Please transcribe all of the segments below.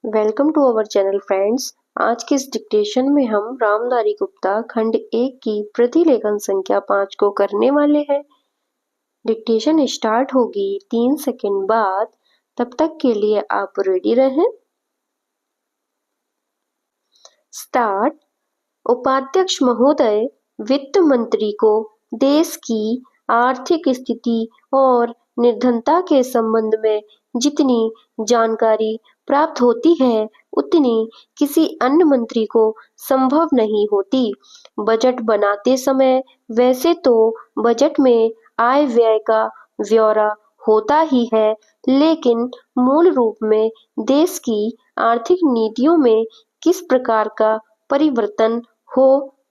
Welcome to our channel friends. आज के इस डिक्टेशन में हम रामधारी गुप्ता खंड 1 की प्रतिलेखन संख्या 5 को करने वाले हैं। डिक्टेशन स्टार्ट होगी 3 सेकंड बाद। तब तक के लिए आप रेडी रहें। स्टार्ट। उपाध्यक्ष महोदय, वित्त मंत्री को देश की आर्थिक स्थिति और निर्धनता के संबंध में जितनी जानकारी प्राप्त होती है उतनी किसी अन्य मंत्री को संभव नहीं होती। बजट बनाते समय वैसे तो बजट में आय व्यय का ब्यौरा होता ही है, लेकिन मूल रूप में देश की आर्थिक नीतियों में किस प्रकार का परिवर्तन हो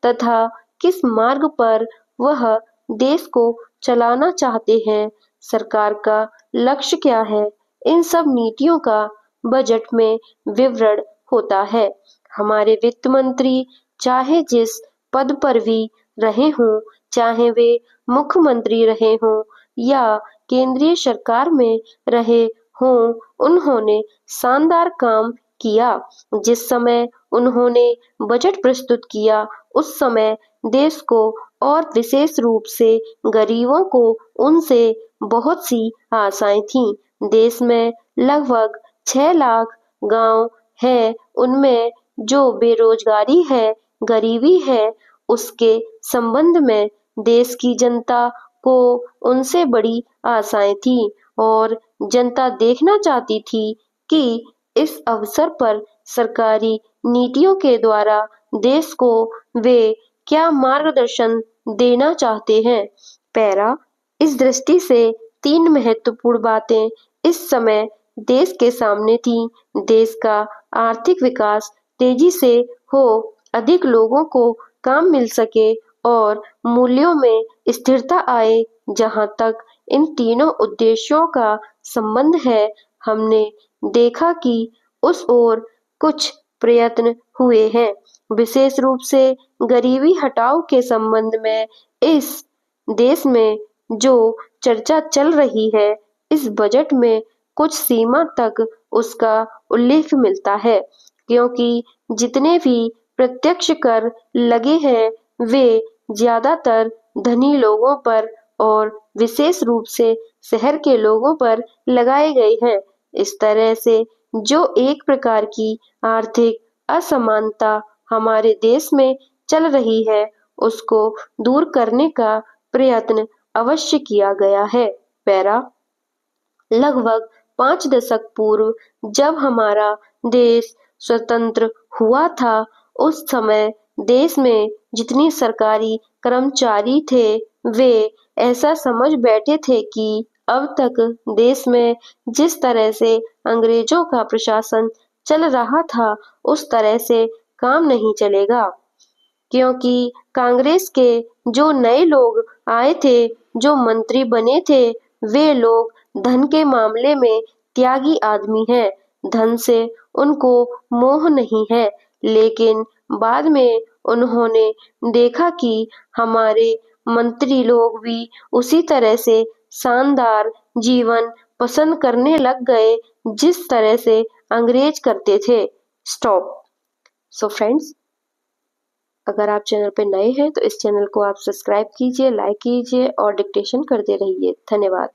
तथा किस मार्ग पर वह देश को चलाना चाहते हैं, सरकार का लक्ष्य क्या है, इन सब नीतियों का बजट में विवरण होता है। हमारे वित्त मंत्री चाहे जिस पद पर भी रहे हों, चाहे वे मुख्यमंत्री रहे हों या केंद्रीय सरकार में रहे हों, उन्होंने शानदार काम किया। जिस समय उन्होंने बजट प्रस्तुत किया उस समय देश को और विशेष रूप से गरीबों को उनसे बहुत सी आशाएं थीं। देश में लगभग 6 लाख गांव हैं, उनमें जो बेरोजगारी है, गरीबी है, उसके संबंध में देश की जनता को उनसे बड़ी आशाएं थीं और जनता देखना चाहती थी कि इस अवसर पर सरकारी नीतियों के द्वारा देश को वे क्या मार्गदर्शन देना चाहते हैं। पैरा। इस दृष्टि से 3 महत्वपूर्ण बातें इस समय देश के सामने थीं। देश का आर्थिक विकास तेजी से हो, अधिक लोगों को काम मिल सके और मूल्यों में स्थिरता आए। जहां तक इन तीनों उद्देश्यों का संबंध है, हमने देखा कि उस ओर कुछ प्रयत्न हुए हैं। विशेष रूप से गरीबी हटाओ के संबंध में इस देश में जो चर्चा चल रही है, इस बजट में कुछ सीमा तक उसका उल्लेख मिलता है, क्योंकि जितने भी प्रत्यक्ष कर लगे हैं वे ज्यादातर धनी लोगों पर और विशेष रूप से शहर के लोगों पर लगाए गए हैं। इस तरह से जो एक प्रकार की आर्थिक असमानता हमारे देश में चल रही है, उसको दूर करने का प्रयत्न अवश्य किया गया है। पैरा। लगभग 5 दशक पूर्व जब हमारा देश स्वतंत्र हुआ था, उस समय देश में जितनी सरकारी कर्मचारी थे, वे ऐसा समझ बैठे थे कि अब तक देश में जिस तरह से अंग्रेजों का प्रशासन चल रहा था, उस तरह से काम नहीं चलेगा, क्योंकि कांग्रेस के जो नए लोग आए थे, जो मंत्री बने थे, वे लोग धन के मामले में त्यागी आदमी हैं। धन से उनको मोह नहीं है, लेकिन बाद में उन्होंने देखा कि हमारे मंत्री लोग भी उसी तरह से शानदार जीवन पसंद करने लग गए जिस तरह से अंग्रेज करते थे। स्टॉप। सो फ्रेंड्स, अगर आप चैनल पर नए हैं तो इस चैनल को आप सब्सक्राइब कीजिए, लाइक कीजिए और डिक्टेशन करते रहिए। धन्यवाद।